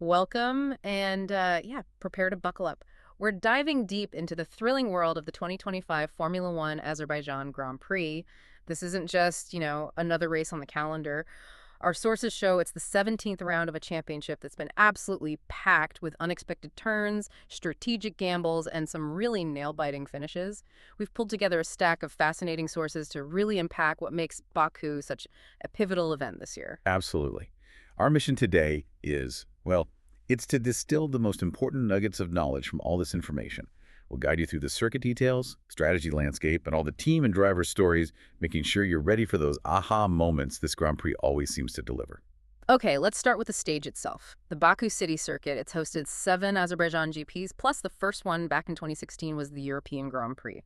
Welcome and yeah, prepare to buckle up. We're diving deep into the thrilling world of the 2025 Formula One Azerbaijan Grand Prix. This isn't just, another race on the calendar. Our sources show it's the 17th round of a championship that's been absolutely packed with unexpected turns, strategic gambles, and some really nail-biting finishes. We've pulled together a stack of fascinating sources to really unpack what makes Baku such a pivotal event this year. Absolutely. Our mission today is, well, it's to distill the most important nuggets of knowledge from all this information. We'll guide you through the circuit details, strategy landscape, and all the team and driver stories, making sure you're ready for those aha moments this Grand Prix always seems to deliver. Okay, let's start with the stage itself. The Baku City Circuit, it's hosted 7 Azerbaijan GPs, plus the first one back in 2016 was the European Grand Prix.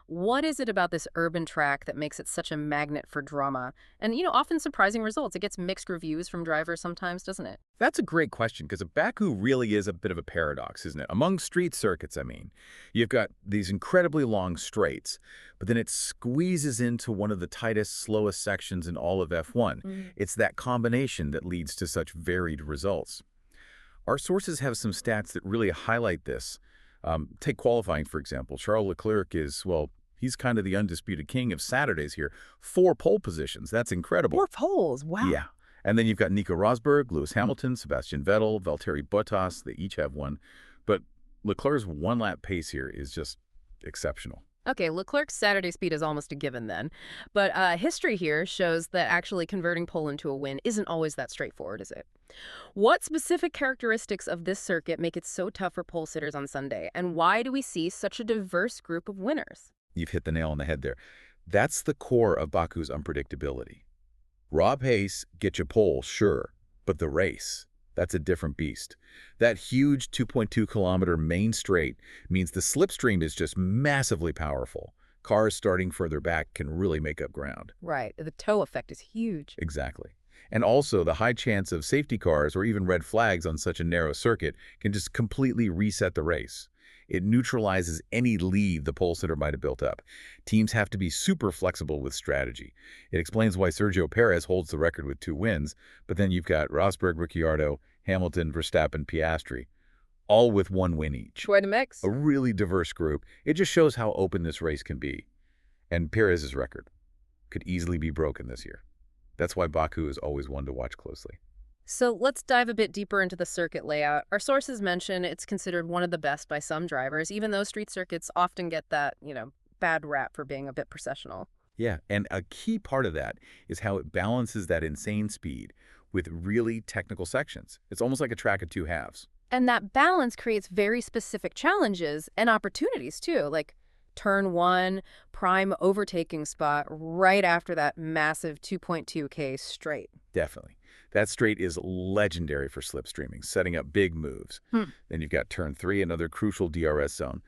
What is it about this urban track that makes it such a magnet for drama? And, often surprising results. It gets mixed reviews from drivers sometimes, doesn't it? That's a great question because Baku really is a bit of a paradox, isn't it? Among street circuits, I mean, you've got these incredibly long straights, but then it squeezes into one of the tightest, slowest sections in all of F1. It's that combination that leads to such varied results. Our sources have some stats that really highlight this. Take qualifying, for example. Charles Leclerc is, well, he's kind of the undisputed king of Saturdays here. 4 pole positions. That's incredible. Four poles, wow. Yeah. And then you've got Nico Rosberg, Lewis Hamilton, Sebastian Vettel, Valtteri Bottas. They each have one. But Leclerc's one-lap pace here is just exceptional. Okay, Leclerc's Saturday speed is almost a given then. But history here shows that actually converting pole into a win isn't always that straightforward, is it? What specific characteristics of this circuit make it so tough for pole sitters on Sunday? And why do we see such a diverse group of winners? You've hit the nail on the head there. That's the core of Baku's unpredictability. Raw pace gets you pole, sure, but the race, that's a different beast. That huge 2.2-kilometer main straight means the slipstream is just massively powerful. Cars starting further back can really make up ground. Right, the toe effect is huge. Exactly. And also, the high chance of safety cars or even red flags on such a narrow circuit can just completely reset the race. It neutralizes any lead the pole sitter might have built up. Teams have to be super flexible with strategy. It explains why Sergio Perez holds the record with 2 wins, but then you've got Rosberg, Ricciardo, Hamilton, Verstappen, Piastri, all with 1 win each. Quite a mix. A really diverse group. It just shows how open this race can be. And Perez's record could easily be broken this year. That's why Baku is always one to watch closely. So let's dive a bit deeper into the circuit layout. Our sources mention it's considered one of the best by some drivers, even though street circuits often get that, bad rap for being a bit processional. Yeah, and a key part of that is how it balances that insane speed with really technical sections. It's almost like a track of 2 halves. And that balance creates very specific challenges and opportunities too, like turn 1, prime overtaking spot right after that massive 2.2K straight. Definitely. That straight is legendary for slipstreaming, setting up big moves. Then you've got turn 3, another crucial DRS zone.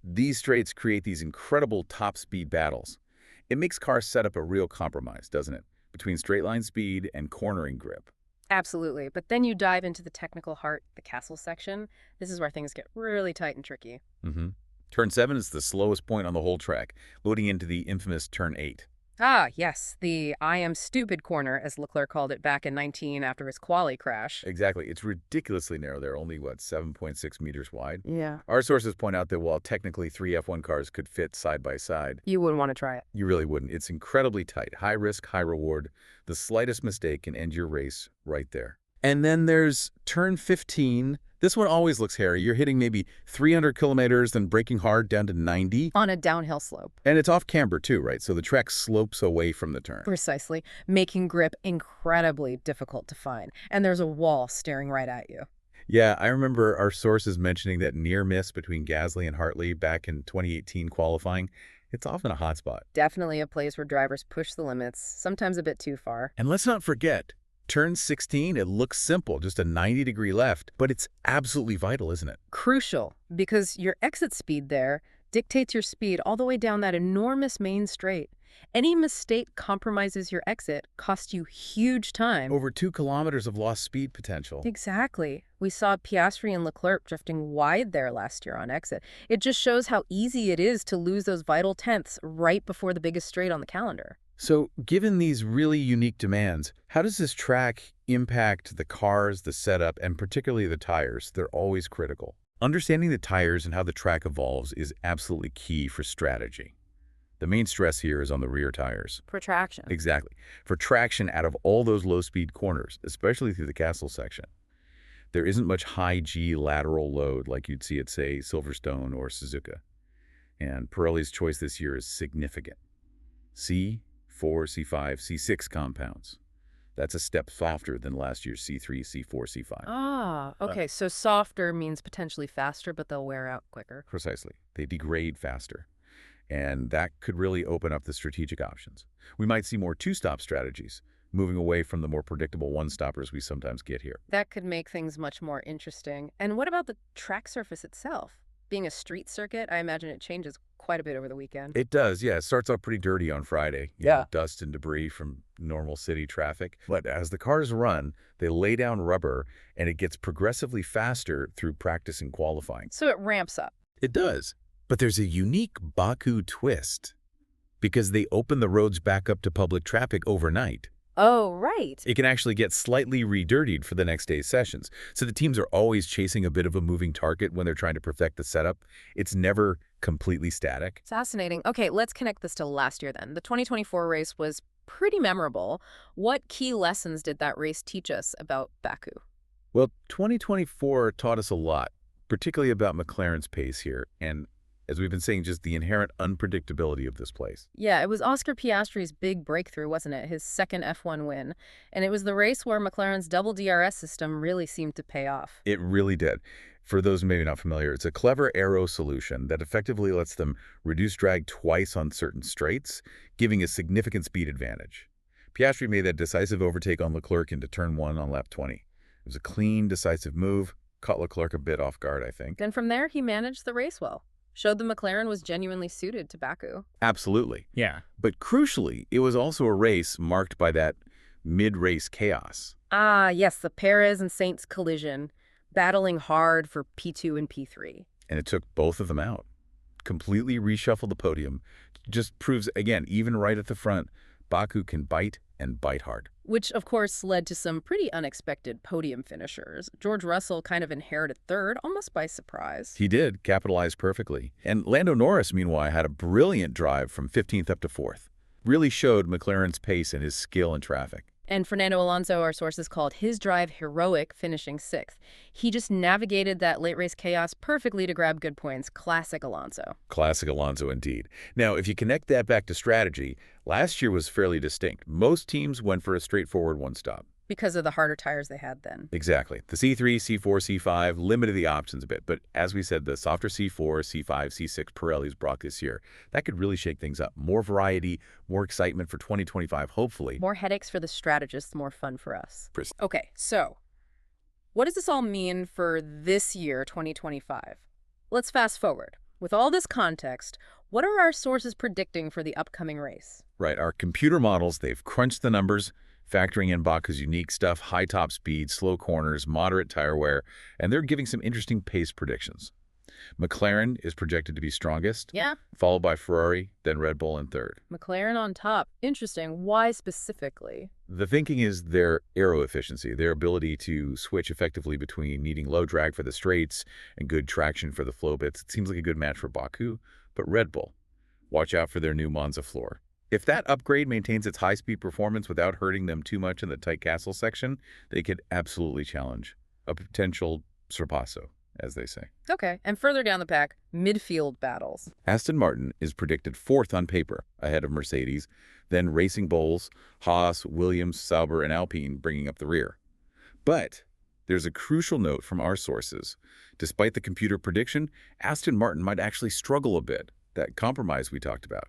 These straights create these incredible top speed battles. It makes cars set up a real compromise, doesn't it? Between straight line speed and cornering grip. Absolutely. But then you dive into the technical heart, the castle section. This is where things get really tight and tricky. Turn 7 is the slowest point on the whole track, loading into the infamous turn 8. Ah, yes, the I am stupid corner, as Leclerc called it back in 19 after his quali crash. Exactly. It's ridiculously narrow. They're only, 7.6 meters wide. Yeah. Our sources point out that while technically 3 F1 cars could fit side by side, You wouldn't want to try it. you really wouldn't. It's incredibly tight. High risk, high reward. The slightest mistake can end your race right there. And then there's turn 15. This one always looks hairy. You're hitting maybe 300 kilometers, then braking hard down to 90. On a downhill slope. And it's off camber too, right? So the track slopes away from the turn. Precisely, making grip incredibly difficult to find. And there's a wall staring right at you. Yeah, I remember our sources mentioning that near miss between Gasly and Hartley back in 2018 qualifying. It's often a hot spot. Definitely a place where drivers push the limits, sometimes a bit too far. And let's not forget, turn 16, it looks simple, just a 90-degree left, but it's absolutely vital, isn't it? Crucial, because your exit speed there dictates your speed all the way down that enormous main straight. Any mistake compromises your exit, costs you huge time. Over 2 kilometers of lost speed potential. Exactly. We saw Piastri and Leclerc drifting wide there last year on exit. It just shows how easy it is to lose those vital tenths right before the biggest straight on the calendar. So, given these really unique demands, how does this track impact the cars, the setup, and particularly the tires? They're always critical. Understanding the tires and how the track evolves is absolutely key for strategy. The main stress here is on the rear tires. For traction. Exactly. For traction out of all those low-speed corners, especially through the castle section. There isn't much high G lateral load like you'd see at, say, Silverstone or Suzuka. And Pirelli's choice this year is significant. C4, C5, C6 compounds. That's a step softer than last year's C3, C4, C5. Ah, okay. So softer means potentially faster, but they'll wear out quicker. Precisely. They degrade faster. And that could really open up the strategic options. We might see more two-stop strategies, moving away from the more predictable one-stoppers we sometimes get here. That could make things much more interesting. And what about the track surface itself? Being a street circuit, I imagine it changes quite a bit over the weekend. It does, yeah. It starts off pretty dirty on Friday. You Yeah. know, dust and debris from normal city traffic. But as the cars run, they lay down rubber, and it gets progressively faster through practice and qualifying. So it ramps up. It does. But there's a unique Baku twist because they open the roads back up to public traffic overnight. Oh, right. It can actually get slightly redirtied for the next day's sessions. So the teams are always chasing a bit of a moving target when they're trying to perfect the setup. It's never completely static. Fascinating. Okay, let's connect this to last year then. The 2024 race was pretty memorable. What key lessons did that race teach us about Baku? Well, 2024 taught us a lot, particularly about McLaren's pace here. And as we've been saying, just the inherent unpredictability of this place. Yeah, it was Oscar Piastri's big breakthrough, wasn't it? His second F1 win. And it was the race where McLaren's double DRS system really seemed to pay off. It really did. For those maybe not familiar, it's a clever aero solution that effectively lets them reduce drag twice on certain straights, giving a significant speed advantage. Piastri made that decisive overtake on Leclerc into turn 1 on lap 20. It was a clean, decisive move, caught Leclerc a bit off guard, I think. And from there, he managed the race well. Showed the McLaren was genuinely suited to Baku. Absolutely. Yeah. But crucially, it was also a race marked by that mid-race chaos. Ah, yes, the Perez and Sainz collision, battling hard for P2 and P3. And it took both of them out. Completely reshuffled the podium. Just proves, again, even right at the front, Baku can bite and bite hard. Which, of course, led to some pretty unexpected podium finishers. George Russell kind of inherited third, almost by surprise. He did, capitalize perfectly. And Lando Norris, meanwhile, had a brilliant drive from 15th up to 4th. Really showed McLaren's pace and his skill in traffic. And Fernando Alonso, our sources called his drive heroic, finishing 6th. He just navigated that late race chaos perfectly to grab good points. Classic Alonso. Classic Alonso indeed. Now, if you connect that back to strategy, last year was fairly distinct. Most teams went for a straightforward one-stop. Because of the harder tires they had then. Exactly. The C3, C4, C5 limited the options a bit, but as we said, the softer C4, C5, C6 Pirellis brought this year, that could really shake things up. More variety, more excitement for 2025, hopefully. More headaches for the strategists, more fun for us. Pres- Okay, so what does this all mean for this year, 2025? Let's fast forward. With all this context, what are our sources predicting for the upcoming race? Right, our computer models, they've crunched the numbers, factoring in Baku's unique stuff, high top speed, slow corners, moderate tire wear, and they're giving some interesting pace predictions. McLaren is projected to be strongest, Yeah, followed by Ferrari, then Red Bull in third. McLaren on top. Interesting. Why specifically? The thinking is their aero efficiency, their ability to switch effectively between needing low drag for the straights and good traction for the flow bits. It seems like a good match for Baku, but Red Bull, watch out for their new Monza floor. If that upgrade maintains its high-speed performance without hurting them too much in the tight castle section, they could absolutely challenge a potential sorpasso, as they say. Okay, and further down the pack, midfield battles. Aston Martin is predicted 4th on paper, ahead of Mercedes, then Racing Bulls, Haas, Williams, Sauber, and Alpine bringing up the rear. But there's a crucial note from our sources. Despite the computer prediction, Aston Martin might actually struggle a bit, that compromise we talked about,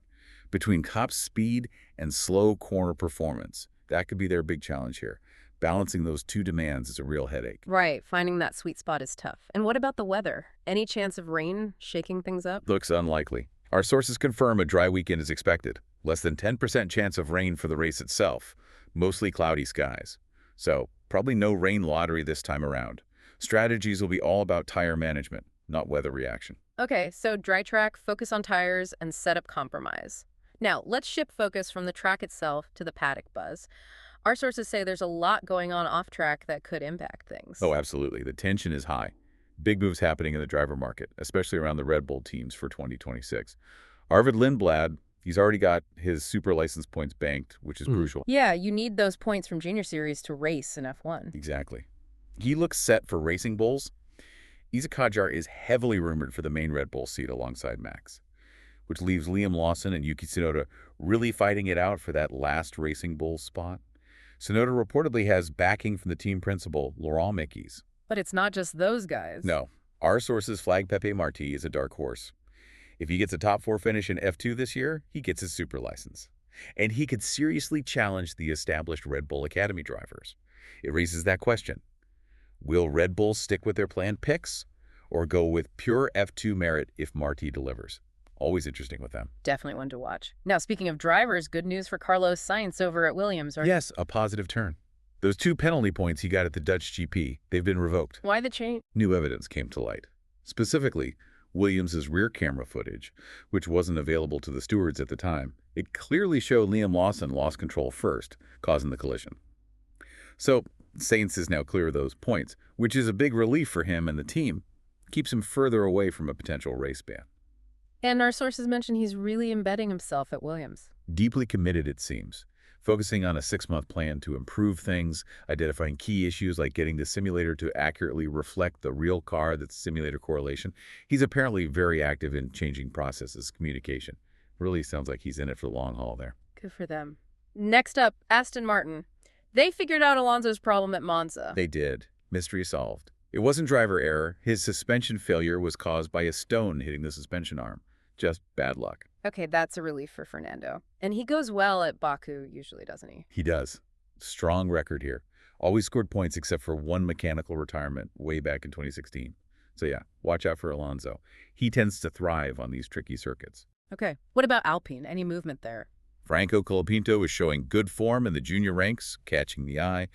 between top speed and slow corner performance. That could be their big challenge here. Balancing those two demands is a real headache. Right, finding that sweet spot is tough. And what about the weather? Any chance of rain shaking things up? Looks unlikely. Our sources confirm a dry weekend is expected. Less than 10% chance of rain for the race itself. Mostly cloudy skies. So, probably no rain lottery this time around. Strategies will be all about tire management, not weather reaction. Okay, so dry track, focus on tires, and setup compromise. Now, let's shift focus from the track itself to the paddock buzz. Our sources say there's a lot going on off track that could impact things. Oh, absolutely. The tension is high. Big moves happening in the driver market, especially around the Red Bull teams for 2026. Arvid Lindblad, he's already got his super license points banked, which is crucial. Yeah, you need those points from Junior Series to race in F1. Exactly. He looks set for Racing Bulls. Isa Qajar is heavily rumored for the main Red Bull seat alongside Max, which leaves Liam Lawson and Yuki Tsunoda really fighting it out for that last Racing Bulls spot. Tsunoda reportedly has backing from the team principal, Laurent Mekies. But it's not just those guys. No. Our sources flag Pepe Martí as a dark horse. If he gets a top 4 finish in F2 this year, he gets his super license. And he could seriously challenge the established Red Bull Academy drivers. It raises that question. Will Red Bull stick with their planned picks or go with pure F2 merit if Martí delivers? Always interesting with them. Definitely one to watch. Now, speaking of drivers, good news for Carlos Sainz over at Williams. Yes, a positive turn. Those 2 penalty points he got at the Dutch GP, they've been revoked. Why the change? New evidence came to light. Specifically, Williams' rear camera footage, which wasn't available to the stewards at the time. It clearly showed Liam Lawson lost control first, causing the collision. So, Sainz is now clear of those points, which is a big relief for him and the team. Keeps him further away from a potential race ban. And our sources mention he's really embedding himself at Williams. Deeply committed, it seems. Focusing on a 6-month plan to improve things, identifying key issues like getting the simulator to accurately reflect the real car that's simulator correlation. He's apparently very active in changing processes, communication. Really sounds like he's in it for the long haul there. Good for them. Next up, Aston Martin. They figured out Alonso's problem at Monza. They did. Mystery solved. It wasn't driver error. His suspension failure was caused by a stone hitting the suspension arm. Just bad luck. Okay, that's a relief for Fernando. And he goes well at Baku, usually, doesn't he? He does. Strong record here. Always scored points except for one mechanical retirement way back in 2016. So yeah, watch out for Alonso. He tends to thrive on these tricky circuits. Okay, what about Alpine? Any movement there? Franco Colapinto is showing good form in the junior ranks, catching the eye.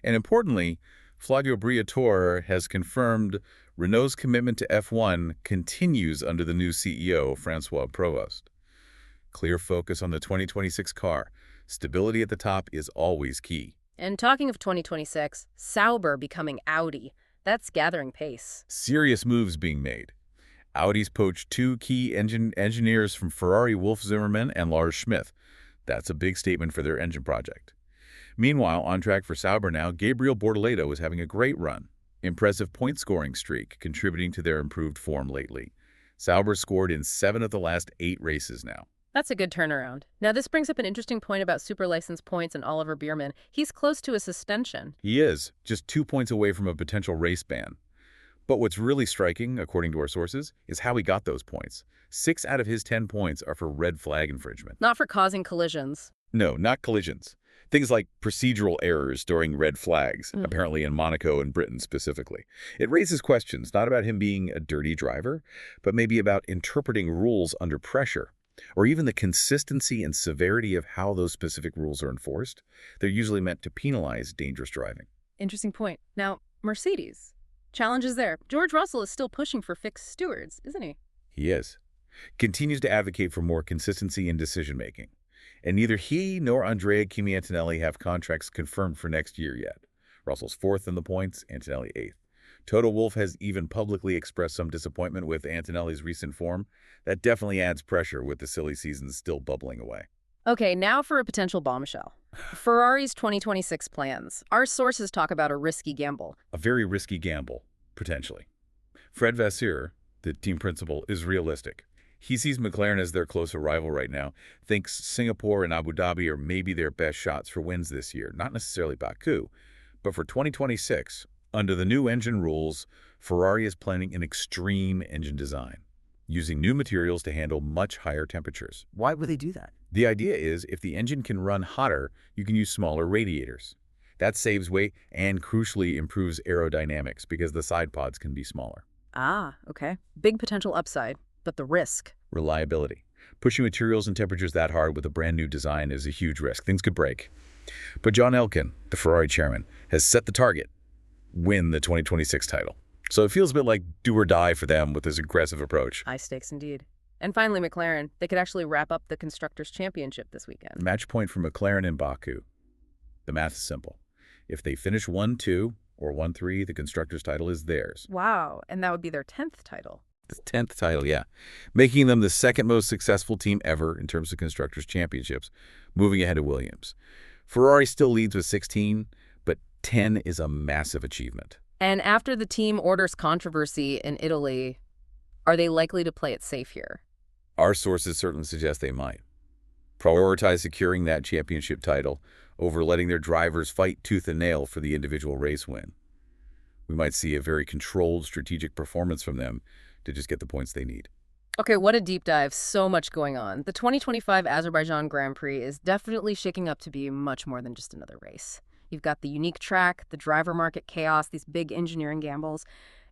And importantly, Flavio Briatore has confirmed Renault's commitment to F1 continues under the new CEO, Francois Provost. Clear focus on the 2026 car. Stability at the top is always key. And talking of 2026, Sauber becoming Audi. That's gathering pace. Serious moves being made. Audi's poached 2 key engineers from Ferrari, Wolf Zimmermann and Lars Schmidt. That's a big statement for their engine project. Meanwhile, on track for Sauber now, Gabriel Bortoleto is having a great run. Impressive point-scoring streak, contributing to their improved form lately. Sauber scored in 7 of the last 8 races now. That's a good turnaround. Now, this brings up an interesting point about super license points and Oliver Bierman. He's close to a suspension. He is, just 2 points away from a potential race ban. But what's really striking, according to our sources, is how he got those points. 6 out of his 10 points are for red flag infringement. Not for causing collisions. No, not collisions. Things like procedural errors during red flags, apparently in Monaco and Britain specifically. It raises questions, not about him being a dirty driver, but maybe about interpreting rules under pressure, or even the consistency and severity of how those specific rules are enforced. They're usually meant to penalize dangerous driving. Interesting point. Now, Mercedes. Challenges there. George Russell is still pushing for fixed stewards, isn't he? He is. Continues to advocate for more consistency in decision-making. And neither he nor Andrea Kimi Antonelli have contracts confirmed for next year yet. Russell's 4th in the points, Antonelli 8th. Toto Wolff has even publicly expressed some disappointment with Antonelli's recent form. That definitely adds pressure with the silly season still bubbling away. Okay, now for a potential bombshell. Ferrari's 2026 plans. Our sources talk about a risky gamble. A very risky gamble, potentially. Fred Vasseur, the team principal, is realistic. He sees McLaren as their closer rival right now, thinks Singapore and Abu Dhabi are maybe their best shots for wins this year, not necessarily Baku. But for 2026, under the new engine rules, Ferrari is planning an extreme engine design, using new materials to handle much higher temperatures. Why would they do that? The idea is if the engine can run hotter, you can use smaller radiators. That saves weight and crucially improves aerodynamics because the side pods can be smaller. Ah, okay. Big potential upside, but the risk. Reliability. Pushing materials and temperatures that hard with a brand new design is a huge risk. Things could break. But John Elkann, the Ferrari chairman, has set the target: win the 2026 title. So it feels a bit like do or die for them with this aggressive approach. High stakes indeed. And finally, McLaren, they could actually wrap up the Constructors' Championship this weekend. Match point for McLaren in Baku. The math is simple. If they finish 1-2 or 1-3, the Constructors' title is theirs. Wow, and that would be their 10th title. The 10th title, yeah. Making them the second most successful team ever in terms of Constructors' Championships, moving ahead of Williams. Ferrari still leads with 16, but 10 is a massive achievement. And after the team orders controversy in Italy, are they likely to play it safe here? Our sources certainly suggest they might. Prioritize securing that championship title over letting their drivers fight tooth and nail for the individual race win. We might see a very controlled, strategic performance from them to just get the points they need. Okay, what a deep dive. So much going on. The 2025 Azerbaijan Grand Prix is definitely shaking up to be much more than just another race. You've got the unique track, the driver market chaos, these big engineering gambles.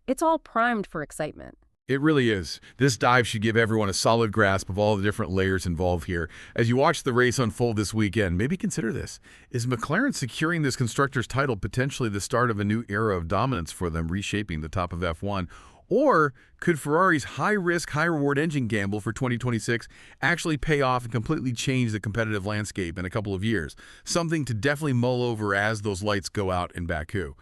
It's all primed for excitement. It really is. This dive should give everyone a solid grasp of all the different layers involved here. As you watch the race unfold this weekend, maybe consider this. Is McLaren securing this Constructors' title potentially the start of a new era of dominance for them, reshaping the top of F1? Or could Ferrari's high-risk, high-reward engine gamble for 2026 actually pay off and completely change the competitive landscape in a couple of years? Something to definitely mull over as those lights go out in Baku.